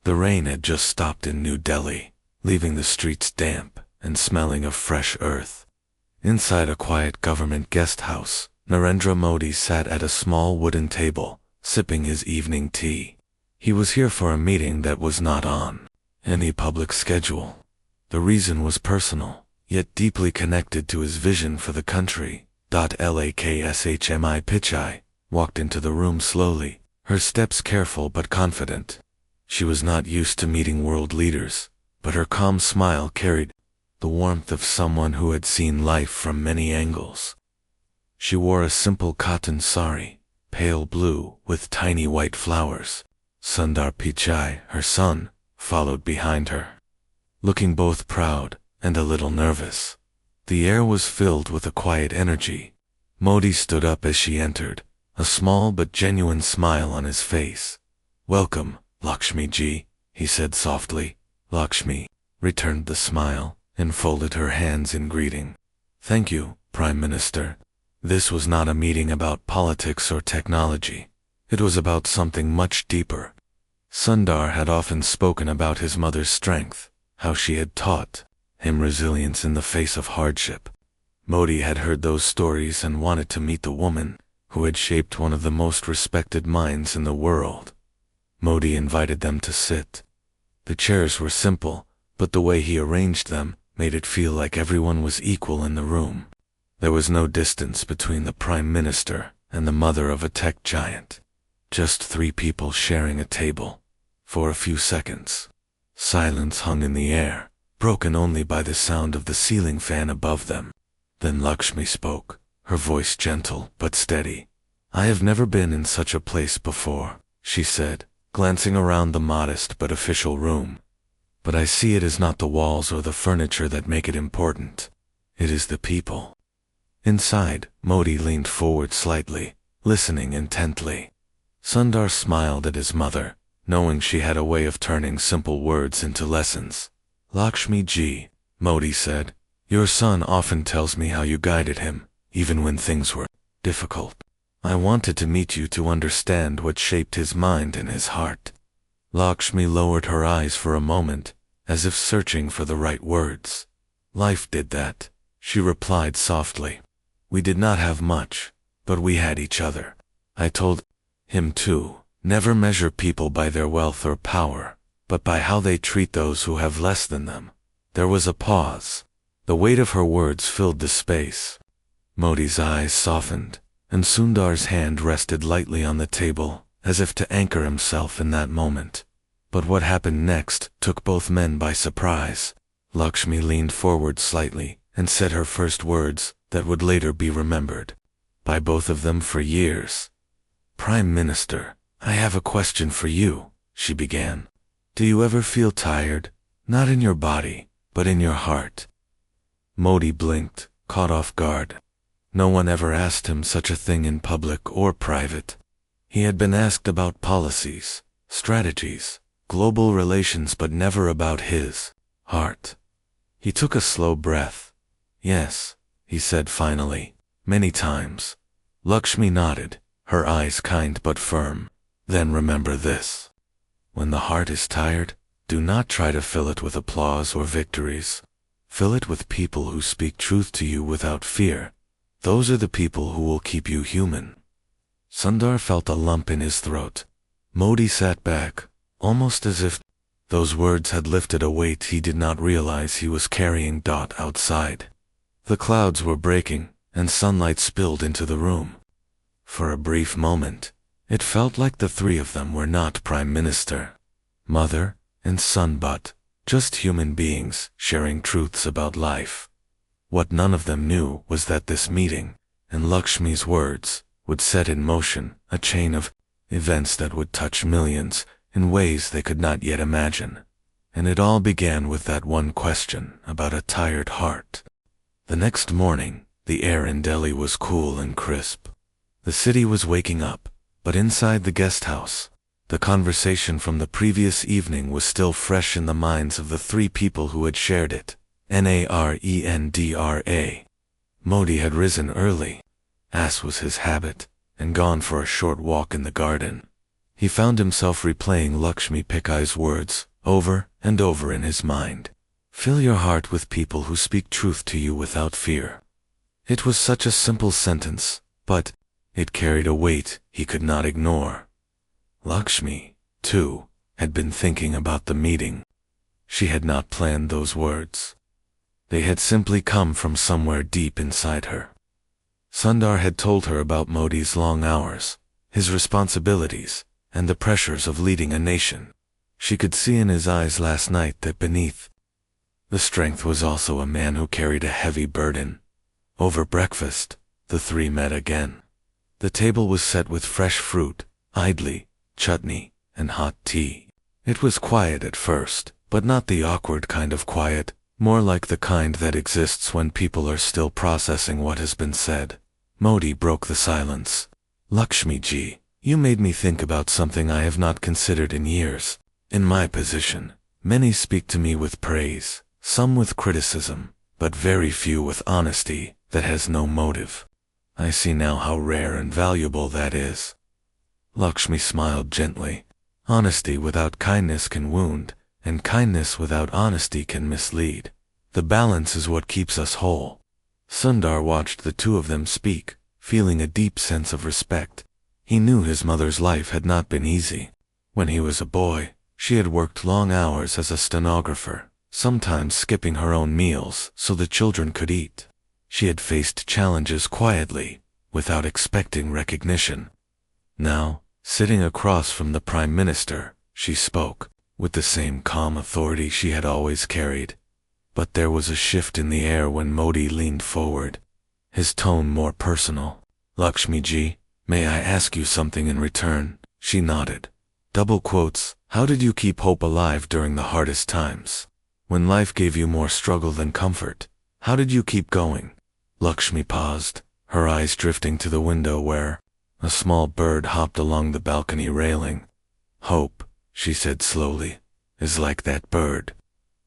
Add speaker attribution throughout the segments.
Speaker 1: The rain had just stopped in New Delhi, leaving the streets damp and smelling of fresh earth. Inside a quiet government guest house, Narendra Modi sat at a small wooden table, sipping his evening tea. He was here for a meeting that was not on any public schedule. The reason was personal, yet deeply connected to his vision for the country. Lakshmi Pichai walked into the room slowly, her steps careful but confident. She was not used to meeting world leaders, but her calm smile carried the warmth of someone who had seen life from many angles. She wore a simple cotton sari, pale blue with tiny white flowers. Sundar Pichai, her son, followed behind her, looking both proud and a little nervous. The air was filled with a quiet energy. Modi stood up as she entered, a small but genuine smile on his face. "Welcome, Lakshmi ji," he said softly. Lakshmi returned the smile and folded her hands in greeting. "Thank you, Prime Minister." This was not a meeting about politics or technology. It was about something much deeper. Sundar had often spoken about his mother's strength, how she had taught him resilience in the face of hardship. Modi had heard those stories and wanted to meet the woman who had shaped one of the most respected minds in the world. Modi invited them to sit. The chairs were simple, but the way he arranged them made it feel like everyone was equal in the room. There was no distance between the Prime Minister and the mother of a tech giant. Just three people sharing a table. For a few seconds, silence hung in the air, broken only by the sound of the ceiling fan above them. Then Lakshmi spoke, her voice gentle but steady. "I have never been in such a place before," she said, glancing around the modest but official room. "But I see it is not the walls or the furniture that make it important. It is the people." Inside, Modi leaned forward slightly, listening intently. Sundar smiled at his mother, knowing she had a way of turning simple words into lessons. "Lakshmi ji," Modi said, "your son often tells me how you guided him, even when things were difficult. I wanted to meet you to understand what shaped his mind and his heart." Lakshmi lowered her eyes for a moment, as if searching for the right words. "Life did that," she replied softly. "We did not have much, but we had each other." I told him to never measure people by their wealth or power, but by how they treat those who have less than them. There was a pause. The weight of her words filled the space. Modi's eyes softened, and Sundar's hand rested lightly on the table, as if to anchor himself in that moment. But what happened next took both men by surprise. Lakshmi leaned forward slightly and said her first words that would later be remembered by both of them for years. "Prime Minister, I have a question for you," she began. "Do you ever feel tired, not in your body, but in your heart?" Modi blinked, caught off guard. No one ever asked him such a thing in public or private. He had been asked about policies, strategies, global relations, but never about his heart. He took a slow breath. "Yes," he said finally, "many times." Lakshmi nodded, her eyes kind but firm. "Then remember this. When the heart is tired, do not try to fill it with applause or victories. Fill it with people who speak truth to you without fear. Those are the people who will keep you human." Sundar felt a lump in his throat. Modi sat back, almost as if those words had lifted a weight he did not realize he was carrying. Outside, the clouds were breaking, and sunlight spilled into the room. For a brief moment, it felt like the three of them were not Prime Minister, mother, and son, but just human beings sharing truths about life. What none of them knew was that this meeting, and Lakshmi's words, would set in motion a chain of events that would touch millions in ways they could not yet imagine. And it all began with that one question about a tired heart. The next morning, the air in Delhi was cool and crisp. The city was waking up, but inside the guest house, the conversation from the previous evening was still fresh in the minds of the three people who had shared it. Narendra. Modi had risen early, as was his habit, and gone for a short walk in the garden. He found himself replaying Lakshmi Pichai's words over and over in his mind. Fill your heart with people who speak truth to you without fear. It was such a simple sentence, but it carried a weight he could not ignore. Lakshmi, too, had been thinking about the meeting. She had not planned those words. They had simply come from somewhere deep inside her. Sundar had told her about Modi's long hours, his responsibilities, and the pressures of leading a nation. She could see in his eyes last night that beneath the strength was also a man who carried a heavy burden. Over breakfast, the three met again. The table was set with fresh fruit, idli, chutney, and hot tea. It was quiet at first, but not the awkward kind of quiet, more like the kind that exists when people are still processing what has been said. Modi broke the silence. Lakshmi ji, you made me think about something I have not considered in years. In my position, many speak to me with praise, some with criticism, but very few with honesty that has no motive. I see now how rare and valuable that is. Lakshmi smiled gently. Honesty without kindness can wound, and kindness without honesty can mislead. The balance is what keeps us whole. Sundar watched the two of them speak, feeling a deep sense of respect. He knew his mother's life had not been easy. When he was a boy, she had worked long hours as a stenographer, sometimes skipping her own meals so the children could eat. She had faced challenges quietly, without expecting recognition. Now, sitting across from the Prime Minister, she spoke, with the same calm authority she had always carried. But there was a shift in the air when Modi leaned forward, his tone more personal. Lakshmi ji, may I ask you something in return? She nodded. Double quotes, how did you keep hope alive during the hardest times? When life gave you more struggle than comfort, how did you keep going? Lakshmi paused, her eyes drifting to the window where a small bird hopped along the balcony railing. Hope, she said slowly, is like that bird.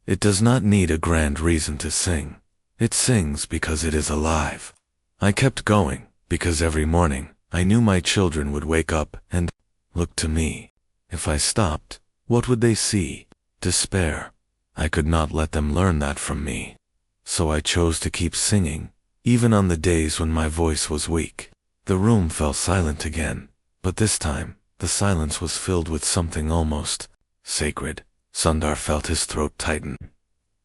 Speaker 1: It does not need a grand reason to sing. It sings because it is alive. I kept going, because every morning, I knew my children would wake up and look to me. If I stopped, what would they see? Despair. I could not let them learn that from me. So I chose to keep singing, even on the days when my voice was weak. The room fell silent again, but this time, the silence was filled with something almost sacred. Sundar felt his throat tighten.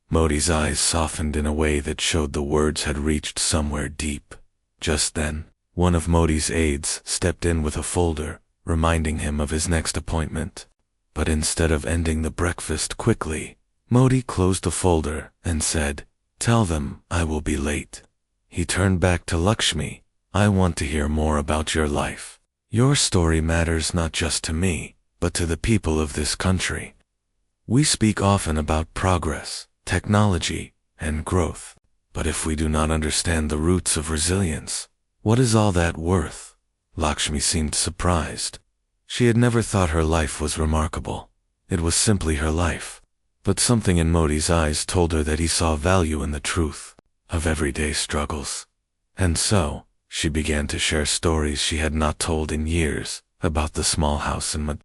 Speaker 1: Modi's eyes softened in a way that showed the words had reached somewhere deep. Just then, one of Modi's aides stepped in with a folder, reminding him of his next appointment. But instead of ending the breakfast quickly, Modi closed the folder and said, "Tell them I will be late." He turned back to Lakshmi. I want to hear more about your life. Your story matters not just to me, but to the people of this country. We speak often about progress, technology, and growth, but if we do not understand the roots of resilience, what is all that worth? Lakshmi seemed surprised. She had never thought her life was remarkable. It was simply her life. But something in Modi's eyes told her that he saw value in the truth of everyday struggles. And so, she began to share stories she had not told in years, about the small house in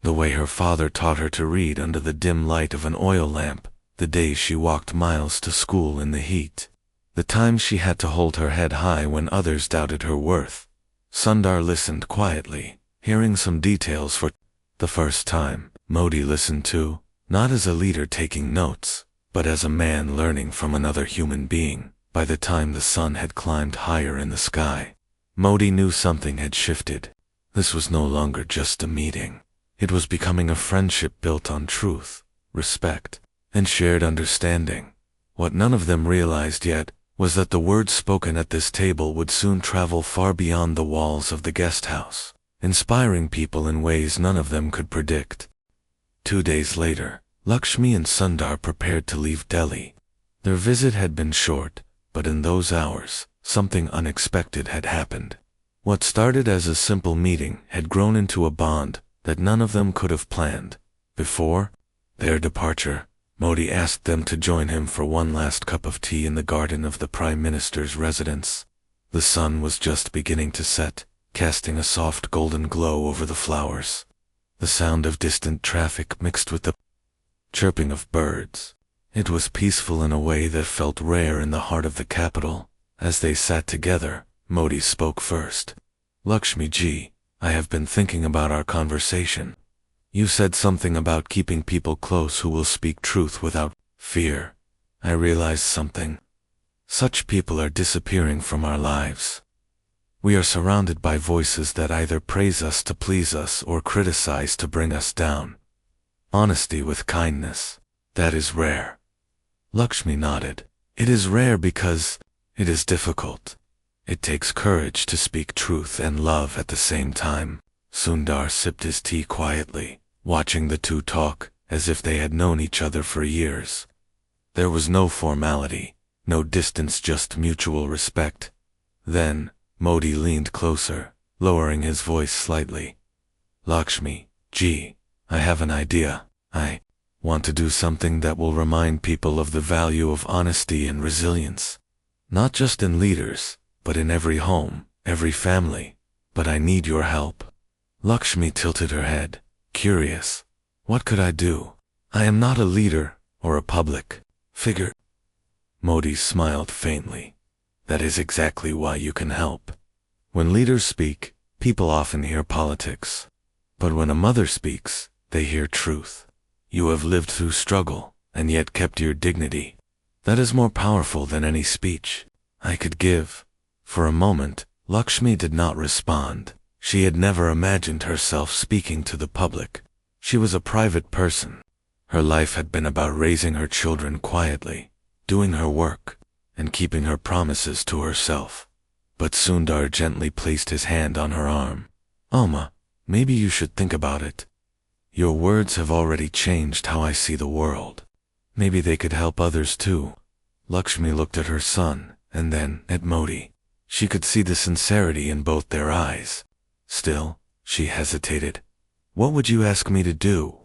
Speaker 1: the way her father taught her to read under the dim light of an oil lamp, the days she walked miles to school in the heat, the times she had to hold her head high when others doubted her worth. Sundar listened quietly, hearing some details for the first time. Modi listened too, not as a leader taking notes, but as a man learning from another human being. By the time the sun had climbed higher in the sky, Modi knew something had shifted. This was no longer just a meeting. It was becoming a friendship built on truth, respect, and shared understanding. What none of them realized yet was that the words spoken at this table would soon travel far beyond the walls of the guest house, inspiring people in ways none of them could predict. 2 days later, Lakshmi and Sundar prepared to leave Delhi. Their visit had been short, but in those hours, something unexpected had happened. What started as a simple meeting had grown into a bond that none of them could have planned. Before their departure, Modi asked them to join him for one last cup of tea in the garden of the Prime Minister's residence. The sun was just beginning to set, casting a soft golden glow over the flowers. the sound of distant traffic mixed with the chirping of birds. It was peaceful in a way that felt rare in the heart of the capital. As they sat together, Modi spoke first. Lakshmi ji, I have been thinking about our conversation. You said something about keeping people close who will speak truth without fear. I realized something. Such people are disappearing from our lives. We are surrounded by voices that either praise us to please us or criticize to bring us down. Honesty with kindness, that is rare. Lakshmi nodded. It is rare because it is difficult. It takes courage to speak truth and love at the same time. Sundar sipped his tea quietly, watching the two talk as if they had known each other for years. There was no formality, no distance, just mutual respect. Then, Modi leaned closer, lowering his voice slightly. Lakshmi ji, I have an idea. I want to do something that will remind people of the value of honesty and resilience. Not just in leaders, but in every home, every family. But I need your help. Lakshmi tilted her head, curious. What could I do? I am not a leader or a public figure. Modi smiled faintly. That is exactly why you can help. When leaders speak, people often hear politics. But when a mother speaks, they hear truth. You have lived through struggle, and yet kept your dignity. That is more powerful than any speech I could give. For a moment, Lakshmi did not respond. She had never imagined herself speaking to the public. She was a private person. Her life had been about raising her children quietly, doing her work, and keeping her promises to herself. But Sundar gently placed his hand on her arm. Oma, maybe you should think about it. Your words have already changed how I see the world. Maybe they could help others too. Lakshmi looked at her son, and then at Modi. She could see the sincerity in both their eyes. Still, she hesitated. What would you ask me to do?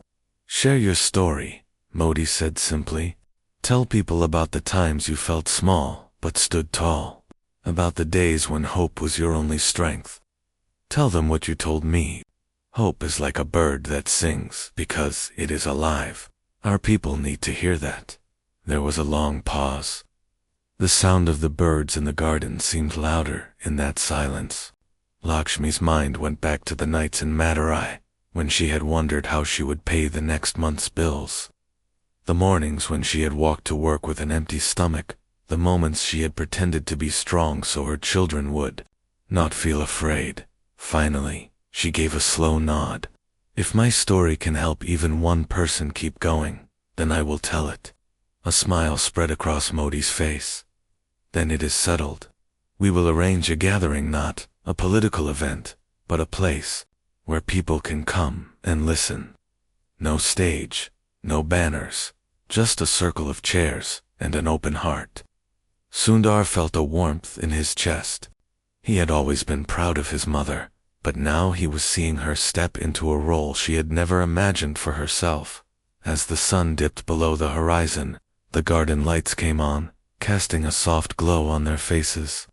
Speaker 1: Share your story, Modi said simply. Tell people about the times you felt small, but stood tall. About the days when hope was your only strength. Tell them what you told me. Hope is like a bird that sings because it is alive. Our people need to hear that. There was a long pause. The sound of the birds in the garden seemed louder in that silence. Lakshmi's mind went back to the nights in Madurai, when she had wondered how she would pay the next month's bills. The mornings when she had walked to work with an empty stomach, the moments she had pretended to be strong so her children would not feel afraid. Finally, she gave a slow nod. If my story can help even one person keep going, then I will tell it. A smile spread across Modi's face. Then it is settled. We will arrange a gathering, not a political event, but a place where people can come and listen. No stage, no banners, just a circle of chairs and an open heart. Sundar felt a warmth in his chest. He had always been proud of his mother, but now he was seeing her step into a role she had never imagined for herself. As the sun dipped below the horizon, the garden lights came on, casting a soft glow on their faces.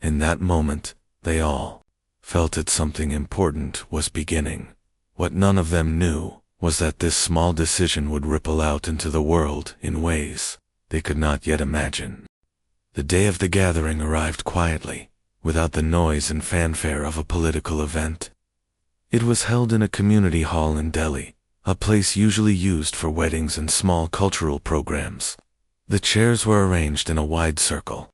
Speaker 1: In that moment, they all felt that something important was beginning. What none of them knew was that this small decision would ripple out into the world in ways they could not yet imagine. The day of the gathering arrived quietly, without the noise and fanfare of a political event. It was held in a community hall in Delhi, a place usually used for weddings and small cultural programs. The chairs were arranged in a wide circle,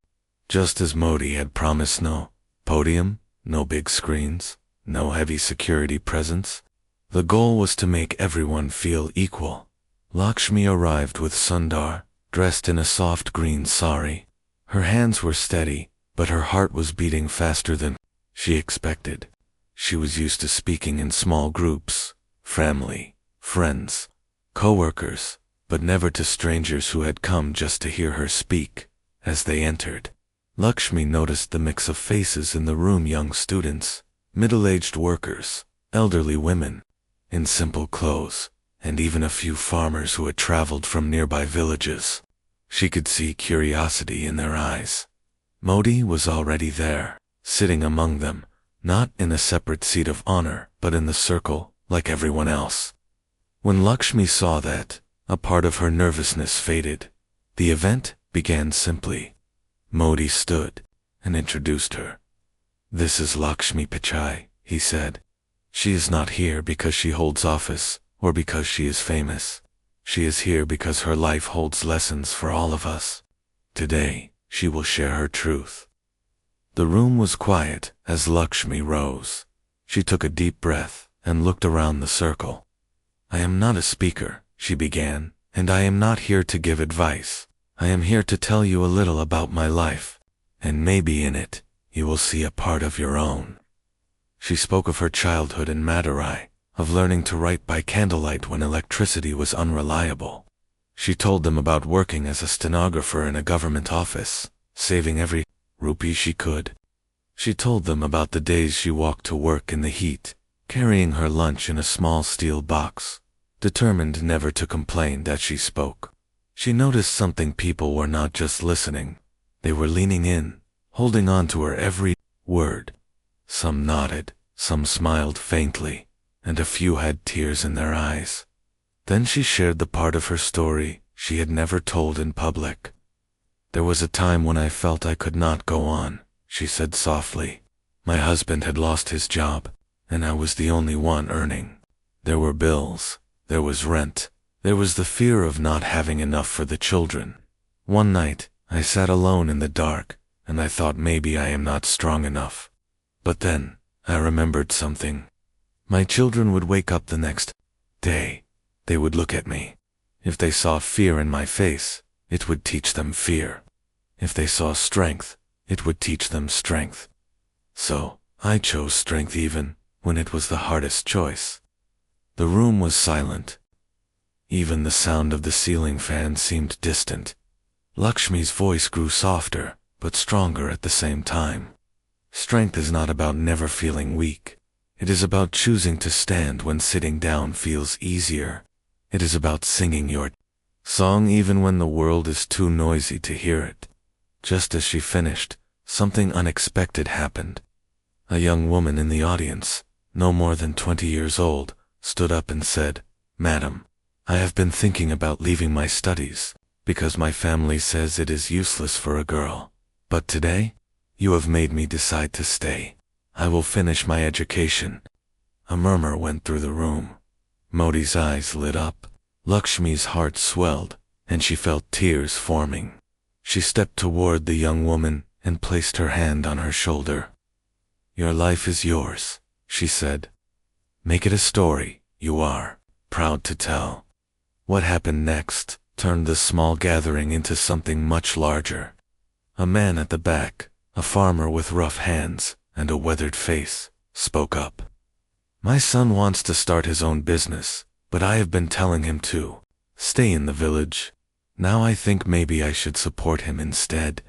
Speaker 1: just as Modi had promised. No podium, no big screens, no heavy security presence. The goal was to make everyone feel equal. Lakshmi arrived with Sundar, dressed in a soft green sari. Her hands were steady, but her heart was beating faster than she expected. She was used to speaking in small groups, family, friends, co-workers, but never to strangers who had come just to hear her speak. As they entered, Lakshmi noticed the mix of faces in the room: young students, middle-aged workers, elderly women, in simple clothes, and even a few farmers who had traveled from nearby villages. She could see curiosity in their eyes. Modi was already there, sitting among them, not in a separate seat of honor, but in the circle, like everyone else. When Lakshmi saw that, a part of her nervousness faded. The event began simply. Modi stood and introduced her. "This is Lakshmi Pichai," he said. "She is not here because she holds office or because she is famous. She is here because her life holds lessons for all of us. Today, she will share her truth." The room was quiet as Lakshmi rose. She took a deep breath and looked around the circle. "I am not a speaker," she began, "and I am not here to give advice. I am here to tell you a little about my life, and maybe in it, you will see a part of your own." She spoke of her childhood in Madurai, of learning to write by candlelight when electricity was unreliable. She told them about working as a stenographer in a government office, saving every rupee she could. She told them about the days she walked to work in the heat, carrying her lunch in a small steel box, determined never to complain that she spoke. She noticed something: people were not just listening, they were leaning in, holding on to her every word. Some nodded, some smiled faintly, and a few had tears in their eyes. Then she shared the part of her story she had never told in public. "There was a time when I felt I could not go on," she said softly. "My husband had lost his job, and I was the only one earning. There were bills, there was rent, there was the fear of not having enough for the children. One night, I sat alone in the dark, and I thought maybe I am not strong enough. But then, I remembered something. My children would wake up the next day. They would look at me. If they saw fear in my face, it would teach them fear. If they saw strength, it would teach them strength. So, I chose strength even when it was the hardest choice." The room was silent. Even the sound of the ceiling fan seemed distant. Lakshmi's voice grew softer, but stronger at the same time. "Strength is not about never feeling weak. It is about choosing to stand when sitting down feels easier. It is about singing your song even when the world is too noisy to hear it." Just as she finished, something unexpected happened. A young woman in the audience, no more than 20 years old, stood up and said, "Madam, I have been thinking about leaving my studies, because my family says it is useless for a girl. But today, you have made me decide to stay. I will finish my education." A murmur went through the room. Modi's eyes lit up. Lakshmi's heart swelled, and she felt tears forming. She stepped toward the young woman and placed her hand on her shoulder. "Your life is yours," she said. "Make it a story you are proud to tell." What happened next turned the small gathering into something much larger. A man at the back, a farmer with rough hands and a weathered face, spoke up. "My son wants to start his own business, but I have been telling him to stay in the village. Now I think maybe I should support him instead."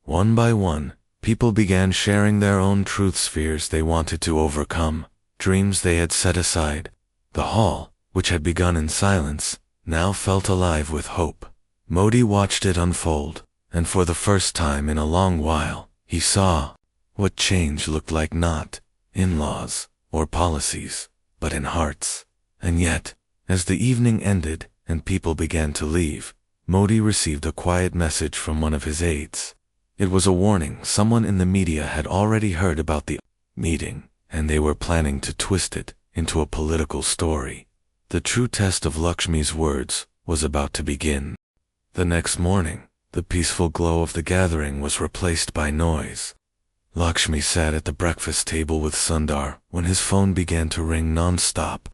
Speaker 1: One by one, people began sharing their own truths, fears they wanted to overcome, dreams they had set aside. The hall, which had begun in silence, now felt alive with hope. Modi watched it unfold, and for the first time in a long while, he saw what change looked like, not in laws or policies, but in hearts. And yet, as the evening ended and people began to leave, Modi received a quiet message from one of his aides. It was a warning. Someone in the media had already heard about the meeting, and they were planning to twist it into a political story. The true test of Lakshmi's words was about to begin. The next morning, the peaceful glow of the gathering was replaced by noise. Lakshmi sat at the breakfast table with Sundar when his phone began to ring non-stop.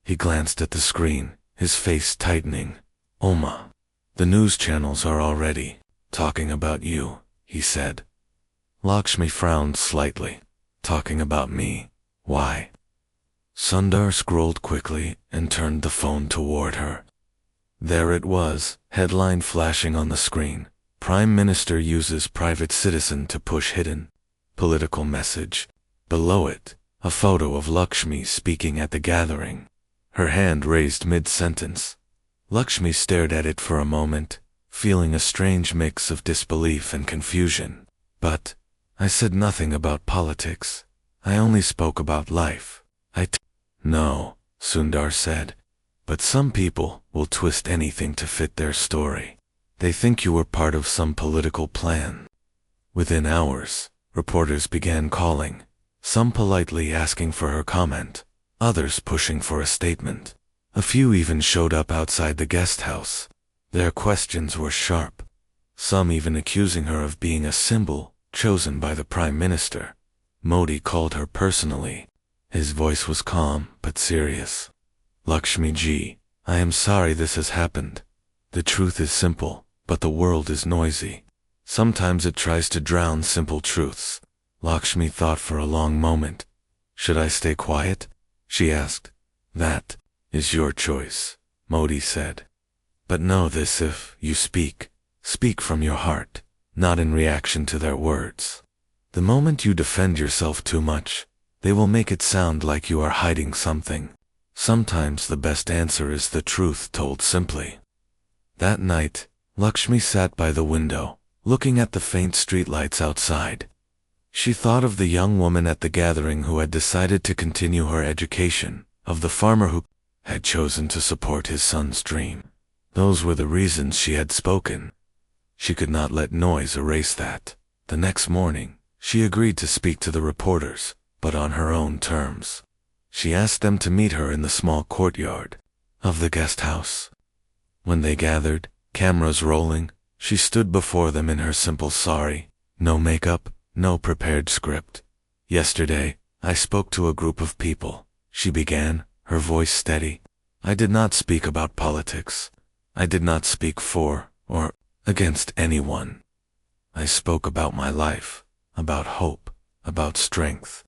Speaker 1: He glanced at the screen, his face tightening. "Oma, the news channels are already talking about you," he said. Lakshmi frowned slightly. "Talking about me? Why?" Sundar scrolled quickly and turned the phone toward her. There it was, headline flashing on the screen. "Prime Minister uses private citizen to push hidden political message." Below it, a photo of Lakshmi speaking at the gathering, her hand raised mid-sentence. Lakshmi stared at it for a moment, feeling a strange mix of disbelief and confusion. "But I said nothing about politics. I only spoke about life. No," Sundar said. But some people will twist anything to fit their story. They think you were part of some political plan. Within hours, reporters began calling, some politely asking for her comment, others pushing for a statement. A few even showed up outside the guest house. Their questions were sharp, some even accusing her of being a symbol chosen by the Prime Minister. Modi called her personally. His voice was calm but serious. Lakshmi ji, I am sorry this has happened. The truth is simple, but the world is noisy. Sometimes it tries to drown simple truths. Lakshmi thought for a long moment. Should I stay quiet? She asked. That is your choice, Modi said. But know this: if you speak, speak from your heart, not in reaction to their words. The moment you defend yourself too much, they will make it sound like you are hiding something. Sometimes the best answer is the truth told simply. That night, Lakshmi sat by the window, looking at the faint streetlights outside. She thought of the young woman at the gathering who had decided to continue her education, of the farmer who had chosen to support his son's dream. Those were the reasons she had spoken. She could not let noise erase that. The next morning, she agreed to speak to the reporters, but on her own terms. She asked them to meet her in the small courtyard of the guest house. When they gathered, cameras rolling, she stood before them in her simple sari, no makeup, no prepared script. Yesterday, I spoke to a group of people, she began, her voice steady. I did not speak about politics. I did not speak for or against anyone. I spoke about my life, about hope, about strength.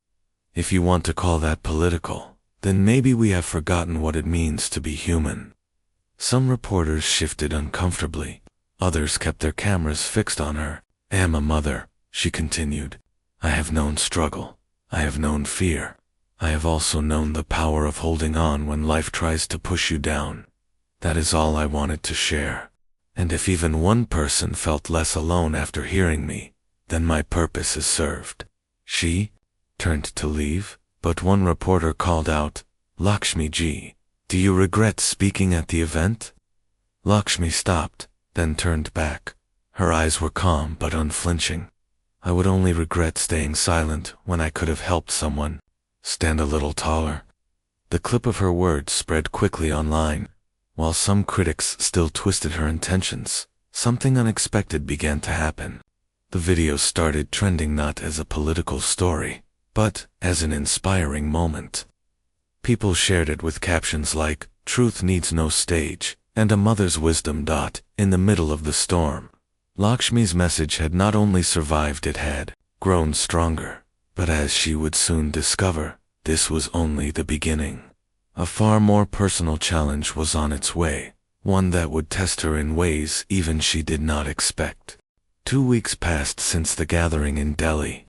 Speaker 1: If you want to call that political, then maybe we have forgotten what it means to be human. Some reporters shifted uncomfortably. Others kept their cameras fixed on her. I am a mother, she continued. I have known struggle. I have known fear. I have also known the power of holding on when life tries to push you down. That is all I wanted to share. And if even one person felt less alone after hearing me, then my purpose is served. She turned to leave, but one reporter called out, Lakshmi ji, do you regret speaking at the event? Lakshmi stopped, then turned back. Her eyes were calm but unflinching. I would only regret staying silent when I could have helped someone. Stand a little taller. The clip of her words spread quickly online. While some critics still twisted her intentions, something unexpected began to happen. The video started trending not as a political story, but as an inspiring moment. People shared it with captions like, "Truth needs no stage," and "A mother's wisdom." In the middle of the storm, Lakshmi's message had not only survived, it had grown stronger. But as she would soon discover, this was only the beginning. A far more personal challenge was on its way, one that would test her in ways even she did not expect. 2 weeks passed since the gathering in Delhi.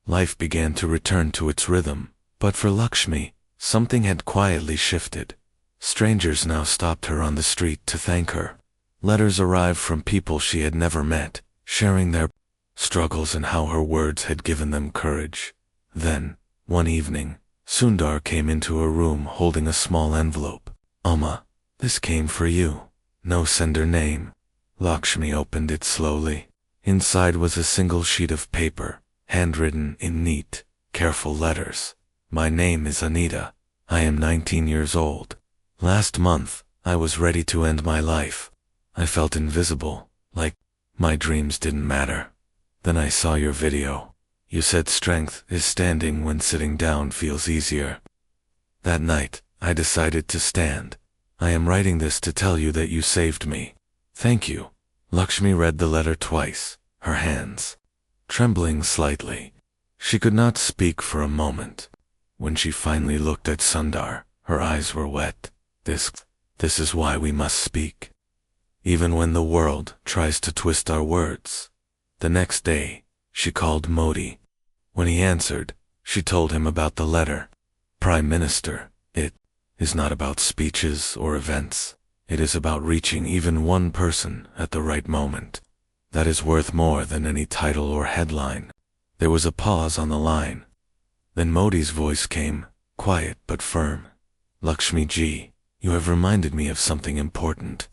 Speaker 1: Life began to return to its rhythm, but for Lakshmi, something had quietly shifted. Strangers now stopped her on the street to thank her. Letters arrived from people she had never met, sharing their struggles and how her words had given them courage. Then, one evening, Sundar came into her room holding a small envelope. Amma, this came for you. No sender name. Lakshmi opened it slowly. Inside was a single sheet of paper, handwritten in neat, careful letters. My name is Anita. I am 19 years old. Last month, I was ready to end my life. I felt invisible, like my dreams didn't matter. Then I saw your video. You said strength is standing when sitting down feels easier. That night, I decided to stand. I am writing this to tell you that you saved me. Thank you. Lakshmi read the letter twice, her hands trembling slightly. She could not speak for a moment. When she finally looked at Sundar, her eyes were wet. This is why we must speak. Even when the world tries to twist our words. The next day, she called Modi. When he answered, she told him about the letter. Prime Minister, it is not about speeches or events. It is about reaching even one person at the right moment. That is worth more than any title or headline. There was a pause on the line. Then Modi's voice came, quiet but firm. Lakshmi ji, you have reminded me of something important.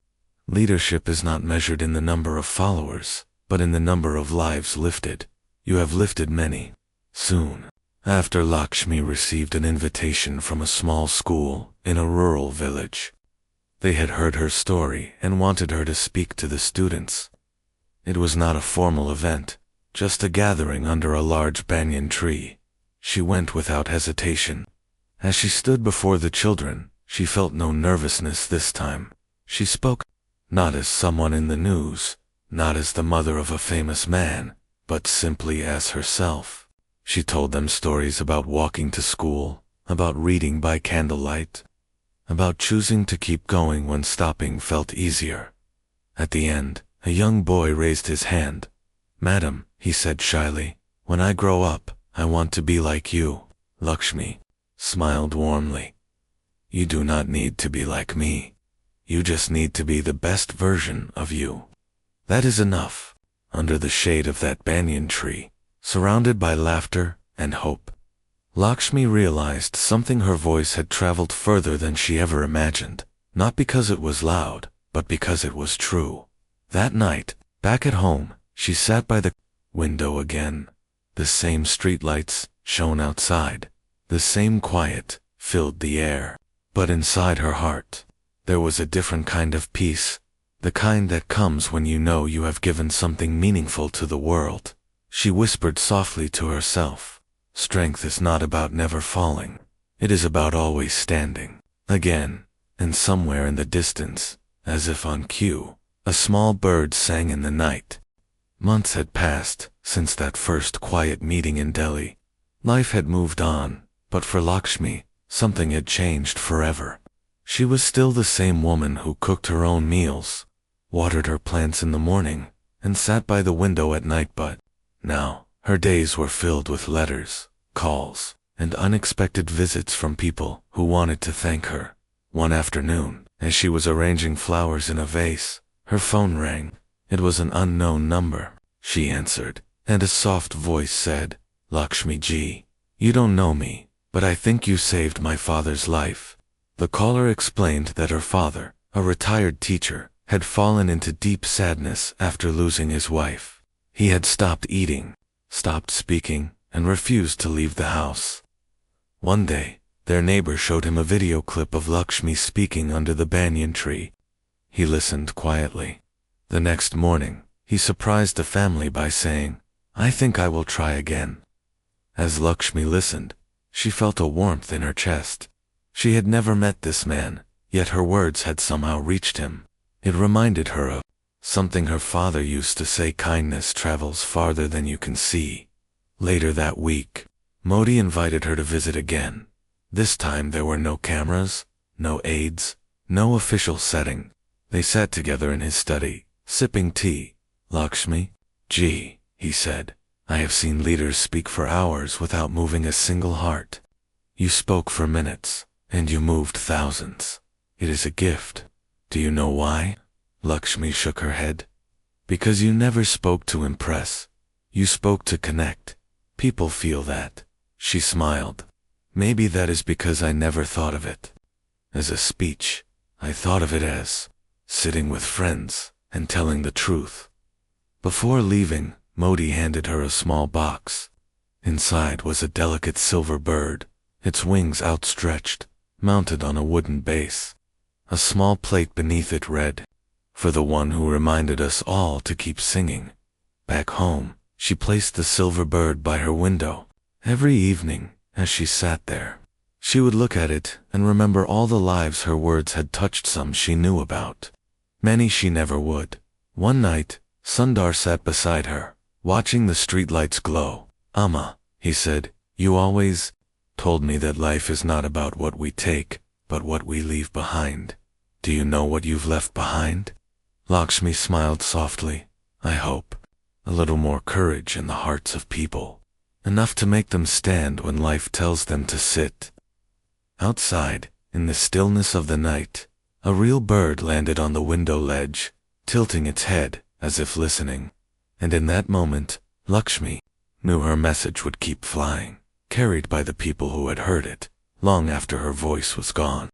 Speaker 1: Leadership is not measured in the number of followers, but in the number of lives lifted. You have lifted many. Soon after, Lakshmi received an invitation from a small school in a rural village. They had heard her story and wanted her to speak to the students. It was not a formal event, just a gathering under a large banyan tree. She went without hesitation. As she stood before the children, she felt no nervousness this time. She spoke, not as someone in the news, not as the mother of a famous man, but simply as herself. She told them stories about walking to school, about reading by candlelight, about choosing to keep going when stopping felt easier. At the end, a young boy raised his hand. "Madam," he said shyly, "when I grow up, I want to be like you." Lakshmi smiled warmly. "You do not need to be like me. You just need to be the best version of you. That is enough." Under the shade of that banyan tree, surrounded by laughter and hope, Lakshmi realized something. Her voice had traveled further than she ever imagined, not because it was loud, but because it was true. That night, back at home, she sat by the window again. The same streetlights shone outside. The same quiet filled the air. But inside her heart, there was a different kind of peace, the kind that comes when you know you have given something meaningful to the world. She whispered softly to herself, "Strength is not about never falling. It is about always standing." Again, and somewhere in the distance, as if on cue, a small bird sang in the night. Months had passed since that first quiet meeting in Delhi. Life had moved on, but for Lakshmi, something had changed forever. She was still the same woman who cooked her own meals, watered her plants in the morning, and sat by the window at night, but now her days were filled with letters, calls, and unexpected visits from people who wanted to thank her. One afternoon, as she was arranging flowers in a vase, her phone rang. It was an unknown number. She answered, and a soft voice said, "Lakshmi ji, you don't know me, but I think you saved my father's life." The caller explained that her father, a retired teacher, had fallen into deep sadness after losing his wife. He had stopped eating, stopped speaking, and refused to leave the house. One day, their neighbor showed him a video clip of Lakshmi speaking under the banyan tree. He listened quietly. The next morning, he surprised the family by saying, "I think I will try again." As Lakshmi listened, she felt a warmth in her chest. She had never met this man, yet her words had somehow reached him. It reminded her of something her father used to say: kindness travels farther than you can see. Later that week, Modi invited her to visit again. This time there were no cameras, no aides, no official setting. They sat together in his study, sipping tea. "Lakshmi ji," he said, "I have seen leaders speak for hours without moving a single heart. You spoke for minutes, and you moved thousands. It is a gift. Do you know why?" Lakshmi shook her head. "Because you never spoke to impress. You spoke to connect. People feel that." She smiled. "Maybe that is because I never thought of it as a speech. I thought of it as sitting with friends and telling the truth." Before leaving, Modi handed her a small box. Inside was a delicate silver bird, its wings outstretched, mounted on a wooden base. A small plate beneath it read, "For the one who reminded us all to keep singing." Back home, she placed the silver bird by her window. Every evening, as she sat there, she would look at it and remember all the lives her words had touched. Some she knew about, many she never would. One night, Sundar sat beside her, watching the streetlights glow. "Amma," he said, "you always told me that life is not about what we take, but what we leave behind. Do you know what you've left behind?" Lakshmi smiled softly. "I hope. A little more courage in the hearts of people. Enough to make them stand when life tells them to sit." Outside, in the stillness of the night, a real bird landed on the window ledge, tilting its head as if listening. And in that moment, Lakshmi knew her message would keep flying, carried by the people who had heard it, long after her voice was gone.